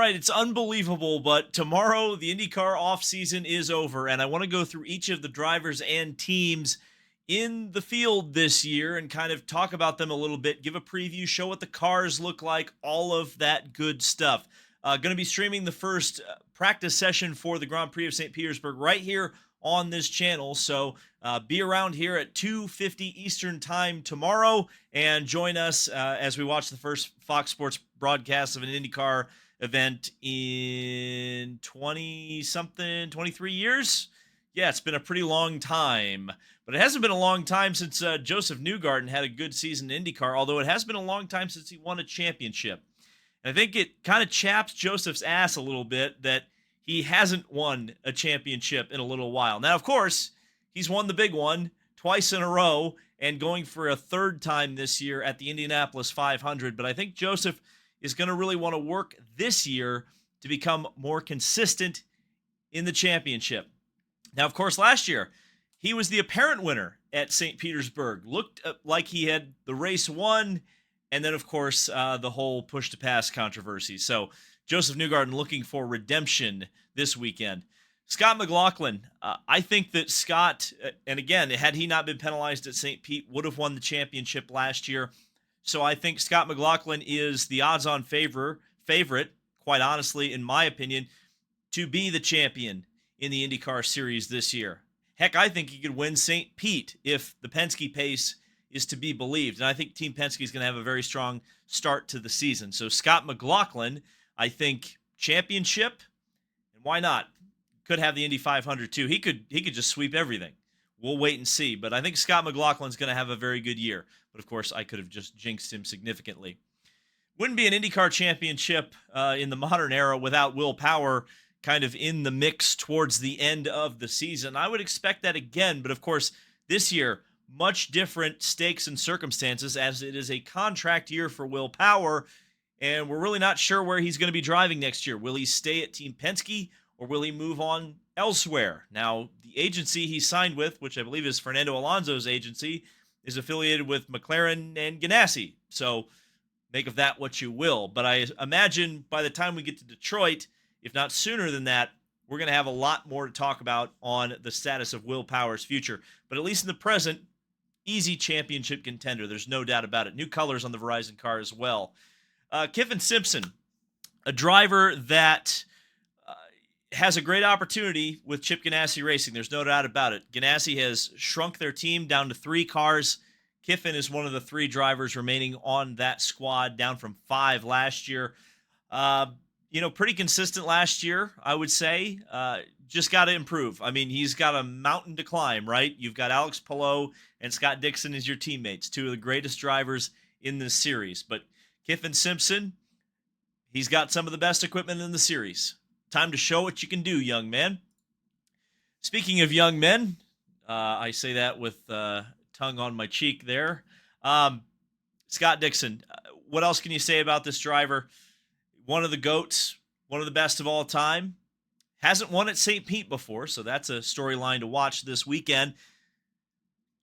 right, it's unbelievable, but tomorrow the IndyCar offseason is over, and I want to go through each of the drivers and teams in the field this year and kind of talk about them a little bit, give a preview, show what the cars look like, all of that good stuff. Going to be streaming the first practice session for the Grand Prix of St. Petersburg right here on this channel. So be around here at 2:50 Eastern Time tomorrow and join us as we watch the first Fox Sports broadcast of an IndyCar event in 20 something 23 years. Yeah, it's been a pretty long time, but it hasn't been a long time since Joseph Newgarden had a good season in IndyCar, although it has been a long time since he won a championship. And I think it kind of chaps Joseph's ass a little bit that he hasn't won a championship in a little while. Now, of course, he's won the big one twice in a row and going for a third time this year at the Indianapolis 500, but I think Joseph is going to really want to work this year to become more consistent in the championship. Now, of course, last year, he was the apparent winner at St. Petersburg. Looked like he had the race won, and then, of course, the whole push-to-pass controversy. So Joseph Newgarden looking for redemption this weekend. Scott McLaughlin, I think that Scott, and again, had he not been penalized at St. Pete, would have won the championship last year. So I think Scott McLaughlin is the odds-on favorite, quite honestly, in my opinion, to be the champion in the IndyCar Series this year. Heck, I think he could win St. Pete if the Penske pace is to be believed. And I think Team Penske is going to have a very strong start to the season. So Scott McLaughlin, I think, championship, and why not? Could have the Indy 500 too. He could just sweep everything. We'll wait and see. But I think Scott McLaughlin's going to have a very good year. But, of course, I could have just jinxed him significantly. Wouldn't be an IndyCar championship in the modern era without Will Power kind of in the mix towards the end of the season. I would expect that again. But, of course, this year, much different stakes and circumstances as it is a contract year for Will Power. And we're really not sure where he's going to be driving next year. Will he stay at Team Penske or will he move on elsewhere? Now, the agency he signed with, which I believe is Fernando Alonso's agency, is affiliated with McLaren and Ganassi. So make of that what you will. But I imagine by the time we get to Detroit, if not sooner than that, we're going to have a lot more to talk about on the status of Will Power's future. But at least in the present, easy championship contender. There's no doubt about it. New colors on the Verizon car as well. Kyffin Simpson, a driver that has a great opportunity with Chip Ganassi Racing. There's no doubt about it. Ganassi has shrunk their team down to 3 cars. Kyffin is one of the 3 drivers remaining on that squad, down from 5 last year. Pretty consistent last year, I would say. Just got to improve. I mean, he's got a mountain to climb, right? You've got Alex Palou and Scott Dixon as your teammates, 2 of the greatest drivers in this series. But Kyffin Simpson, he's got some of the best equipment in the series. Time to show what you can do, young man. Speaking of young men, I say that with tongue on my cheek there. Scott Dixon, what else can you say about this driver? One of the GOATs, one of the best of all time. Hasn't won at St. Pete before, so that's a storyline to watch this weekend.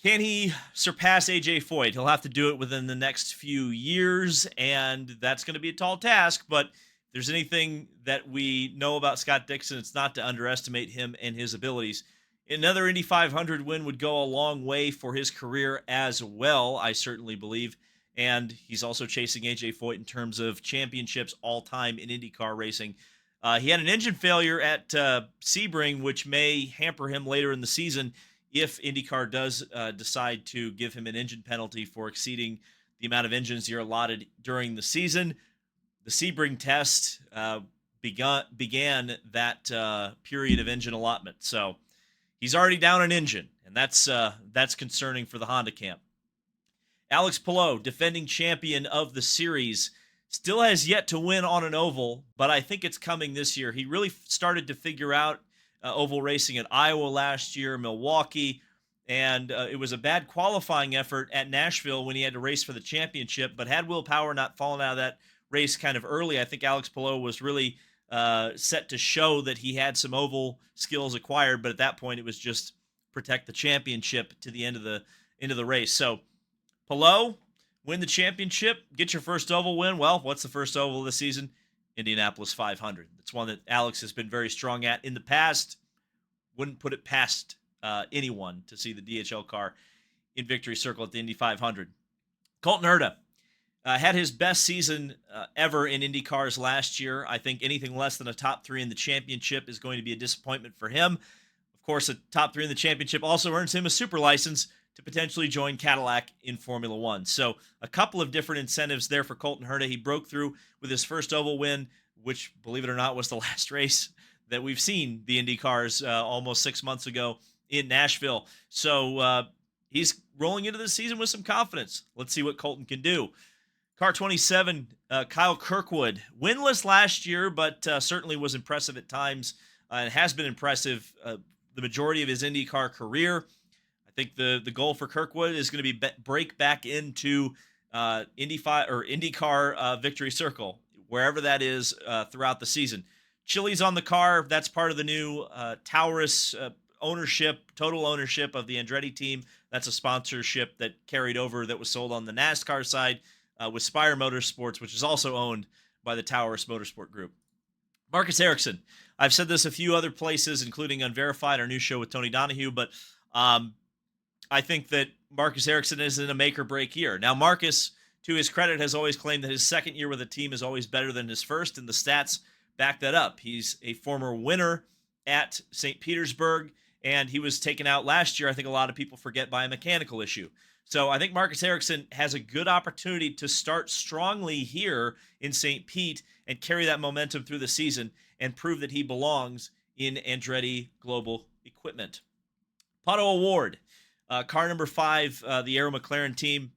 Can he surpass A.J. Foyt? He'll have to do it within the next few years, and that's going to be a tall task, but if there's anything that we know about Scott Dixon, it's not to underestimate him and his abilities. Another Indy 500 win would go a long way for his career as well, I certainly believe. And he's also chasing A.J. Foyt in terms of championships all-time in IndyCar racing. He had an engine failure at Sebring, which may hamper him later in the season if IndyCar does decide to give him an engine penalty for exceeding the amount of engines you're allotted during the season. The Sebring test began that period of engine allotment. So he's already down an engine, and that's concerning for the Honda camp. Alex Palou, defending champion of the series, still has yet to win on an oval, but I think it's coming this year. He really started to figure out oval racing at Iowa last year, Milwaukee, and it was a bad qualifying effort at Nashville when he had to race for the championship. But had Will Power not fallen out of that race kind of early, I think Alex Palou was really set to show that he had some oval skills acquired. But at that point, it was just protect the championship to the end of the race. So Palou, win the championship, get your first oval win. Well, what's the first oval of the season? Indianapolis 500. It's one that Alex has been very strong at in the past. Wouldn't put it past anyone to see the DHL car in victory circle at the Indy 500. Colton Herta had his best season ever in Indy cars last year. I think anything less than a top three in the championship is going to be a disappointment for him. Of course, a top three in the championship also earns him a super license to potentially join Cadillac in Formula One. So a couple of different incentives there for Colton Herta. He broke through with his first oval win, which, believe it or not, was the last race that we've seen the Indy cars almost 6 months ago in Nashville. So he's rolling into the season with some confidence. Let's see what Colton can do. Car 27, Kyle Kirkwood, winless last year, but certainly was impressive at times and has been impressive the majority of his IndyCar career. I think the goal for Kirkwood is going to be break back into IndyCar victory circle, wherever that is throughout the season. Chili's on the car. That's part of the new Taurus total ownership of the Andretti team. That's a sponsorship that carried over that was sold on the NASCAR side with Spire Motorsports, which is also owned by the Taurus Motorsport Group. Marcus Ericsson. I've said this a few other places, including Unverified, our new show with Tony Donahue, but I think that Marcus Ericsson is in a make or break year. Now, Marcus, to his credit, has always claimed that his second year with a team is always better than his first, and the stats back that up. He's a former winner at St. Petersburg, and he was taken out last year. I think a lot of people forget by a mechanical issue. So I think Marcus Ericsson has a good opportunity to start strongly here in St. Pete and carry that momentum through the season and prove that he belongs in Andretti Global Equipment. Pato Award, car number 5, the Arrow McLaren team.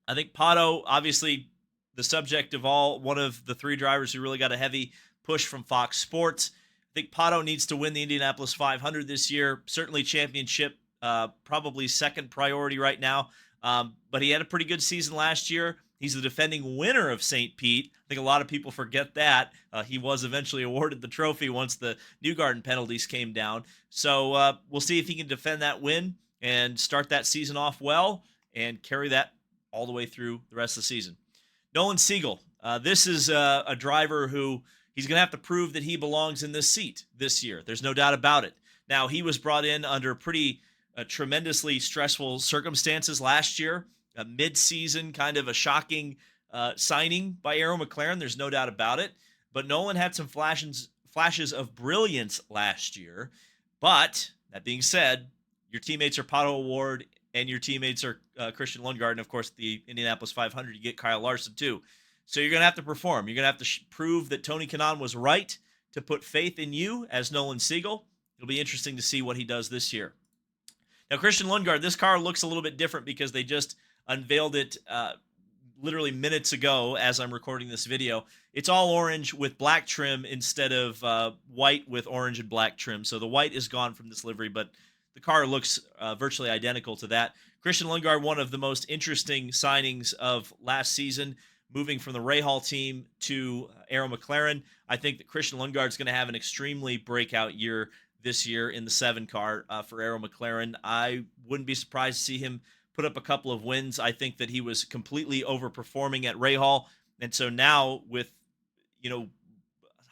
I think Pato, obviously the subject of one of the 3 drivers who really got a heavy push from Fox Sports. I think Pato needs to win the Indianapolis 500 this year. Certainly championship, probably second priority right now. But he had a pretty good season last year. He's the defending winner of St. Pete. I think a lot of people forget that. He was eventually awarded the trophy once the Newgarden penalties came down. So we'll see if he can defend that win and start that season off well and carry that all the way through the rest of the season. Nolan Siegel. This is a driver who he's going to have to prove that he belongs in this seat this year. There's no doubt about it. Now, he was brought in under pretty tremendously stressful circumstances last year, a mid-season kind of a shocking signing by Arrow McLaren. There's no doubt about it. But Nolan had some flashes of brilliance last year. But that being said, your teammates are Pato Award and your teammates are Christian Lundgaard. And, of course, the Indianapolis 500, you get Kyle Larson, too. So you're going to have to perform. You're going to have to prove that Tony Kanaan was right to put faith in you as Nolan Siegel. It'll be interesting to see what he does this year. Now, Christian Lundgaard, this car looks a little bit different because they just unveiled it literally minutes ago as I'm recording this video. It's all orange with black trim instead of white with orange and black trim. So the white is gone from this livery, but the car looks virtually identical to that. Christian Lundgaard, one of the most interesting signings of last season, moving from the Rahal team to Arrow McLaren. I think that Christian Lundgaard is going to have an extremely breakout year this year in the 7 car for Arrow McLaren. I wouldn't be surprised to see him put up a couple of wins. I think that he was completely overperforming at Rahal. And so now with,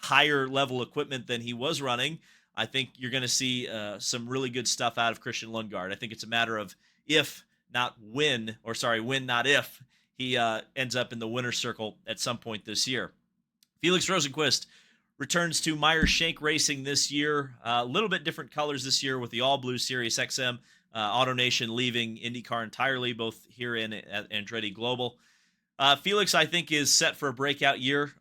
higher level equipment than he was running, I think you're going to see some really good stuff out of Christian Lundgaard. I think it's a matter of if, not when, win, not if, he ends up in the winner's circle at some point this year. Felix Rosenqvist returns to Meyer-Shank Racing this year. A little bit different colors this year with the all-blue Sirius XM. AutoNation leaving IndyCar entirely, both here and at Andretti Global. Felix, I think, is set for a breakout year.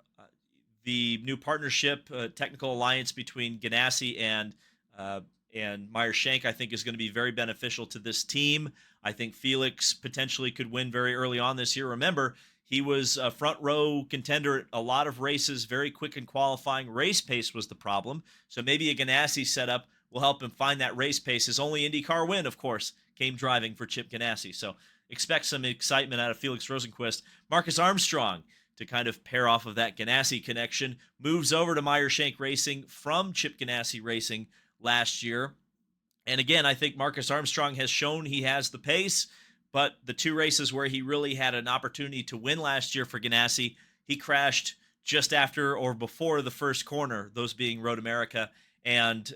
The new partnership, technical alliance between Ganassi and Meyer-Shank, I think, is going to be very beneficial to this team. I think Felix potentially could win very early on this year. Remember, he was a front row contender at a lot of races, very quick in qualifying. Race pace was the problem. So maybe a Ganassi setup will help him find that race pace. His only IndyCar win, of course, came driving for Chip Ganassi. So expect some excitement out of Felix Rosenqvist. Marcus Armstrong, to kind of pair off of that Ganassi connection, moves over to Meyer-Shank Racing from Chip Ganassi Racing last year. And again, I think Marcus Armstrong has shown he has the pace, but the 2 races where he really had an opportunity to win last year for Ganassi, he crashed just after or before the first corner, those being Road America and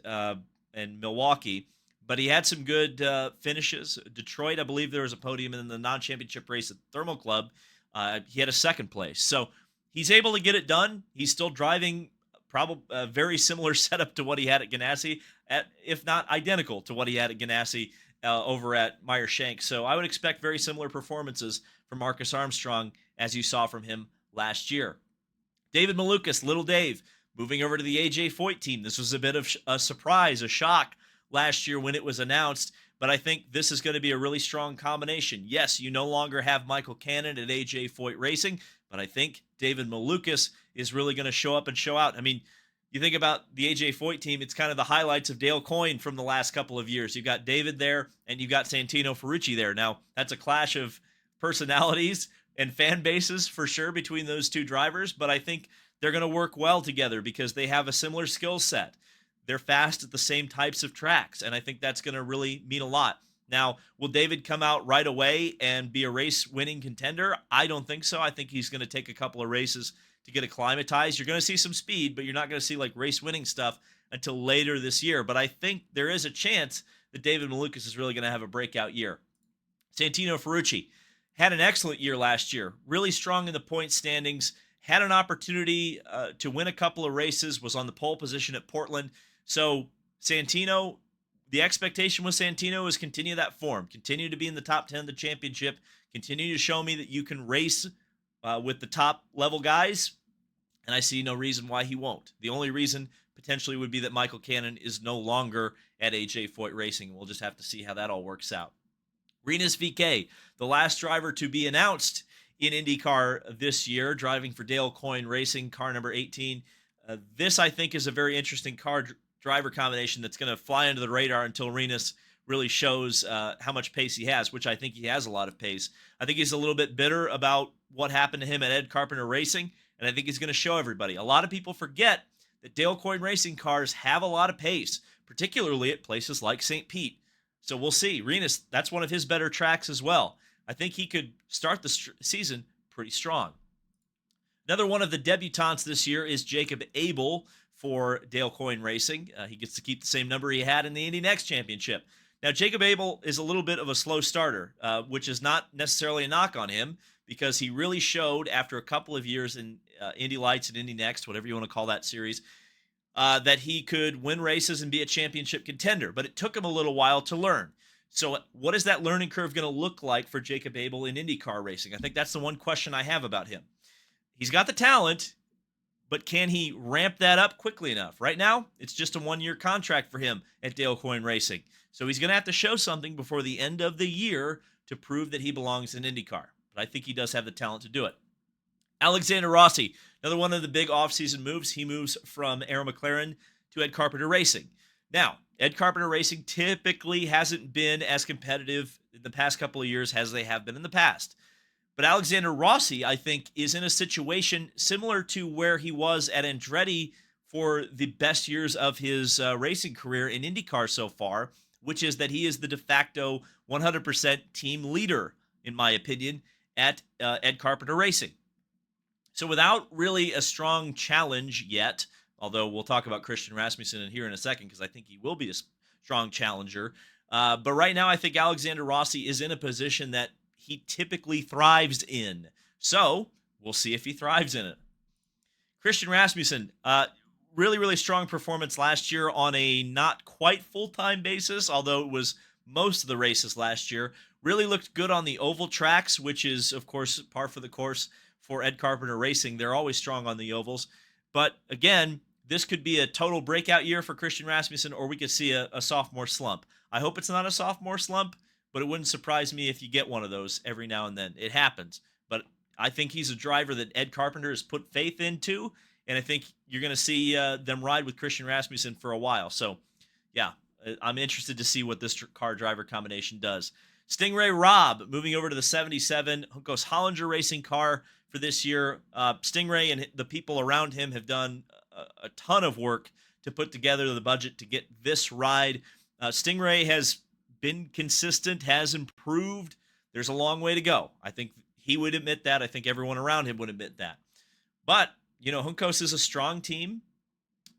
Milwaukee. But he had some good finishes. Detroit, I believe there was a podium, and in the non-championship race at Thermal Club, he had a second place. So he's able to get it done. He's still driving probably a very similar setup to what he had at Ganassi, if not identical to what he had at Ganassi over at Meyer Shank. So I would expect very similar performances from Marcus Armstrong as you saw from him last year. David Malukas, Little Dave, moving over to the AJ Foyt team. This was a bit of a surprise, a shock last year when it was announced, but I think this is going to be a really strong combination. Yes, you no longer have Michael Cannon at AJ Foyt Racing, but I think David Malukas is really going to show up and show out. I mean, you think about the AJ Foyt team, it's kind of the highlights of Dale Coyne from the last couple of years. You've got David there, and you've got Santino Ferrucci there. Now, that's a clash of personalities and fan bases for sure between those two drivers, but I think they're going to work well together because they have a similar skill set. They're fast at the same types of tracks, and I think that's going to really mean a lot. Now, will David come out right away and be a race-winning contender? I don't think so. I think he's going to take a couple of races to get acclimatized. You're going to see some speed, but you're not going to see like race-winning stuff until later this year. But I think there is a chance that David Malukas is really going to have a breakout year. Santino Ferrucci had an excellent year last year, really strong in the point standings, had an opportunity to win a couple of races, was on the pole position at Portland. So Santino, the expectation with Santino is continue that form, continue to be in the top 10 of the championship, continue to show me that you can race with the top level guys, and I see no reason why he won't. The only reason potentially would be that Michael Cannon is no longer at AJ Foyt Racing. We'll just have to see how that all works out. Rinus VeeKay, the last driver to be announced in IndyCar this year, driving for Dale Coyne Racing, car number 18. This, I think, is a very interesting driver combination that's going to fly under the radar until Rinus really shows how much pace he has, which I think he has a lot of pace. I think he's a little bit bitter about what happened to him at Ed Carpenter Racing, and I think he's going to show everybody. A lot of people forget that Dale Coyne Racing cars have a lot of pace, particularly at places like St. Pete. So we'll see. Rinus, that's one of his better tracks as well. I think he could start the season pretty strong. Another one of the debutants this year is Jacob Abel for Dale Coyne Racing. He gets to keep the same number he had in the Indy Next Championship. Now, Jacob Abel is a little bit of a slow starter, which is not necessarily a knock on him because he really showed after a couple of years in Indy Lights and Indy Next, whatever you want to call that series, that he could win races and be a championship contender. But it took him a little while to learn. So what is that learning curve going to look like for Jacob Abel in IndyCar racing? I think that's the one question I have about him. He's got the talent, but can he ramp that up quickly enough? Right now, it's just a one-year contract for him at Dale Coyne Racing. So he's going to have to show something before the end of the year to prove that he belongs in IndyCar. But I think he does have the talent to do it. Alexander Rossi, another one of the big offseason moves. He moves from Arrow McLaren to Ed Carpenter Racing. Now, Ed Carpenter Racing typically hasn't been as competitive in the past couple of years as they have been in the past. But Alexander Rossi, I think, is in a situation similar to where he was at Andretti for the best years of his racing career in IndyCar so far, which is that he is the de facto 100% team leader, in my opinion, at Ed Carpenter Racing. So without really a strong challenge yet, although we'll talk about Christian Rasmussen here in a second because I think he will be a strong challenger. But right now I think Alexander Rossi is in a position that he typically thrives in. So we'll see if he thrives in it. Christian Rasmussen, really, really strong performance last year on a not quite full-time basis, although it was most of the races last year. Really looked good on the oval tracks, which is, of course, par for the course for Ed Carpenter Racing. They're always strong on the ovals. But again, this could be a total breakout year for Christian Rasmussen, or we could see a sophomore slump. I hope it's not a sophomore slump, but it wouldn't surprise me if you get one of those every now and then. It happens. But I think he's a driver that Ed Carpenter has put faith into, and I think you're going to see them ride with Christian Rasmussen for a while. So, yeah, I'm interested to see what this car driver combination does. Stingray Robb moving over to the 77 Juncos Hollinger Racing car for this year. Stingray and the people around him have done a ton of work to put together the budget to get this ride. Stingray has been consistent, has improved. There's a long way to go. I think he would admit that. I think everyone around him would admit that. But Juncos is a strong team.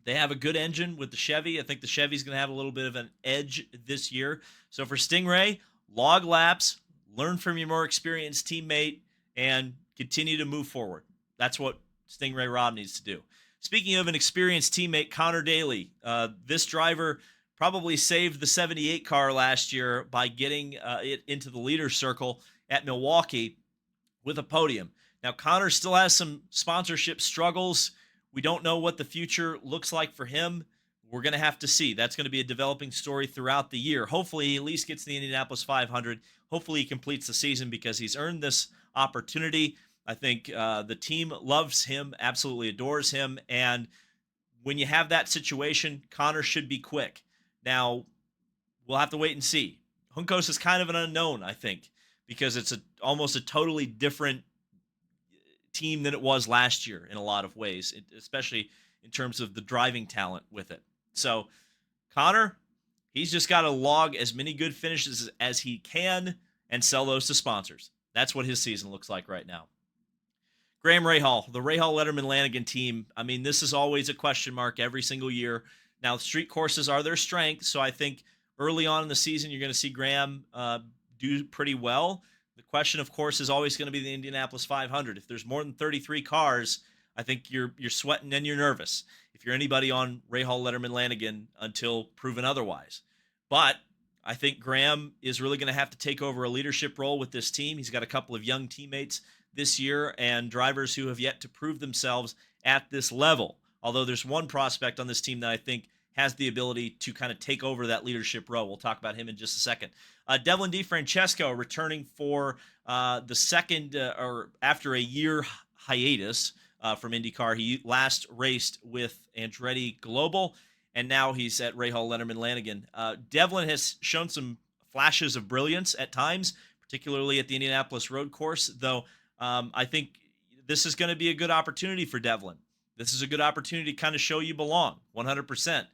They have a good engine with the Chevy. I think the Chevy's going to have a little bit of an edge this year. So for Stingray, log laps, learn from your more experienced teammate, and continue to move forward. That's what Stingray Robb needs to do. Speaking of an experienced teammate, Connor Daly, this driver probably saved the 78 car last year by getting it into the leader's circle at Milwaukee with a podium. Now, Connor still has some sponsorship struggles. We don't know what the future looks like for him. We're going to have to see. That's going to be a developing story throughout the year. Hopefully, he at least gets the Indianapolis 500. Hopefully, he completes the season because he's earned this opportunity. I think the team loves him, absolutely adores him. And when you have that situation, Connor should be quick. Now, we'll have to wait and see. Juncos is kind of an unknown, I think, because it's almost a totally different team than it was last year in a lot of ways, especially in terms of the driving talent with it. So Connor, he's just got to log as many good finishes as he can and sell those to sponsors. That's what his season looks like right now. Graham Rahal, the Rahal Letterman Lanigan team. I mean, this is always a question mark every single year. Now, street courses are their strength, so I think early on in the season, you're going to see Graham do pretty well. The question, of course, is always going to be the Indianapolis 500. If there's more than 33 cars, I think you're sweating and you're nervous if you're anybody on Rahal Letterman Lanigan until proven otherwise. But I think Graham is really going to have to take over a leadership role with this team. He's got a couple of young teammates this year and drivers who have yet to prove themselves at this level. Although there's one prospect on this team that I think has the ability to kind of take over that leadership role. We'll talk about him in just a second. Devlin DeFrancesco returning for the second or after a year hiatus from IndyCar. He last raced with Andretti Global, and now he's at Rahal Letterman Lanigan. Devlin has shown some flashes of brilliance at times, particularly at the Indianapolis Road Course, though I think this is going to be a good opportunity for Devlin. This is a good opportunity to kind of show you belong 100%.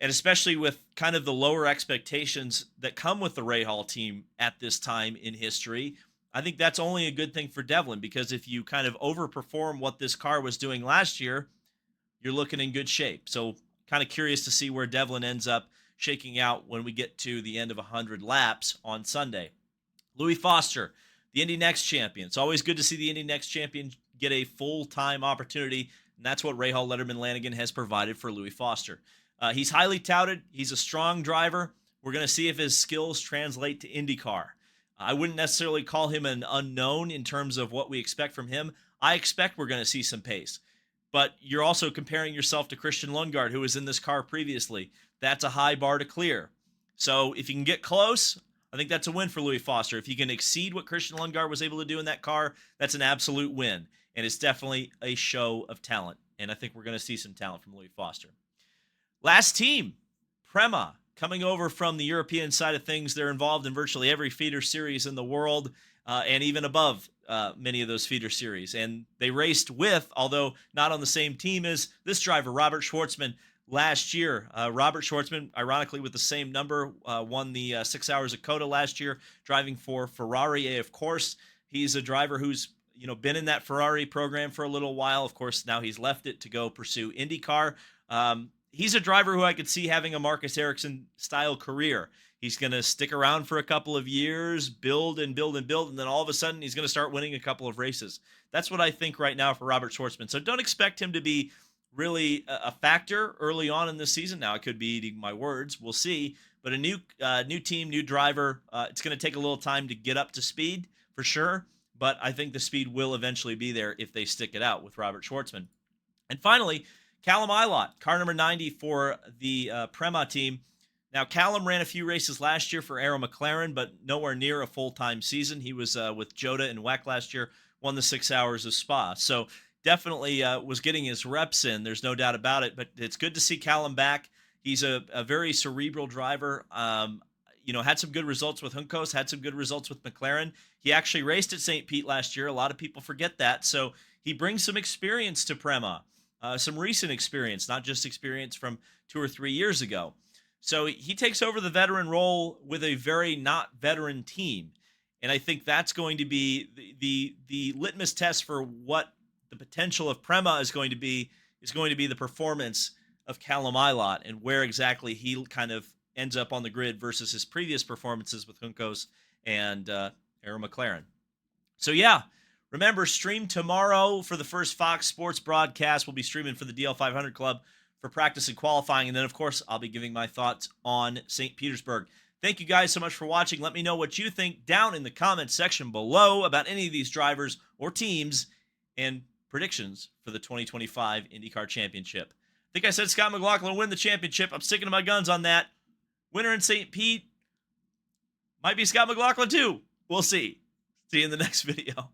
And especially with kind of the lower expectations that come with the Rahal team at this time in history, I think that's only a good thing for Devlin, because if you kind of overperform what this car was doing last year, you're looking in good shape. So kind of curious to see where Devlin ends up shaking out when we get to the end of 100 laps on Sunday. Louis Foster, the Indy Next champion. It's always good to see the Indy Next champion get a full-time opportunity, and that's what Rahal Letterman Lanigan has provided for Louis Foster. He's highly touted. He's a strong driver. We're going to see if his skills translate to IndyCar. I wouldn't necessarily call him an unknown in terms of what we expect from him. I expect we're going to see some pace. But you're also comparing yourself to Christian Lundgaard, who was in this car previously. That's a high bar to clear. So if you can get close, I think that's a win for Louis Foster. If you can exceed what Christian Lundgaard was able to do in that car, that's an absolute win. And it's definitely a show of talent. And I think we're going to see some talent from Louis Foster. Last team, Prema, coming over from the European side of things. They're involved in virtually every feeder series in the world, and even above many of those feeder series. And they raced with, although not on the same team as this driver, Robert Schwartzman, last year. Robert Schwartzman, ironically with the same number, won the 6 Hours of Coda last year, driving for Ferrari. Of course, he's a driver who's been in that Ferrari program for a little while. Of course, now he's left it to go pursue IndyCar. He's a driver who I could see having a Marcus Ericsson style career. He's going to stick around for a couple of years, build and build and build, and then all of a sudden he's going to start winning a couple of races. That's what I think right now for Robert Schwartzman. So don't expect him to be really a factor early on in this season. Now, I could be eating my words. We'll see. But a new team, new driver, it's going to take a little time to get up to speed for sure. But I think the speed will eventually be there if they stick it out with Robert Schwartzman. And finally, Callum Ilott, car number 90 for the Prema team. Now, Callum ran a few races last year for Arrow McLaren, but nowhere near a full-time season. He was with Joda and WEC last year, won the 6 Hours of Spa. So definitely was getting his reps in. There's no doubt about it. But it's good to see Callum back. He's a very cerebral driver. Had some good results with Juncos, had some good results with McLaren. He actually raced at St. Pete last year. A lot of people forget that. So he brings some experience to Prema. Some recent experience, not just experience from 2 or 3 years ago. So he takes over the veteran role with a very not veteran team. And I think that's going to be the litmus test for what the potential of Prema is going to be the performance of Callum Ilott and where exactly he kind of ends up on the grid versus his previous performances with Juncos and Arrow McLaren. So yeah, remember, stream tomorrow for the first Fox Sports broadcast. We'll be streaming for the DL500 Club for practice and qualifying. And then, of course, I'll be giving my thoughts on St. Petersburg. Thank you guys so much for watching. Let me know what you think down in the comments section below about any of these drivers or teams and predictions for the 2025 IndyCar Championship. I think I said Scott McLaughlin will win the championship. I'm sticking to my guns on that. Winner in St. Pete might be Scott McLaughlin too. We'll see. See you in the next video.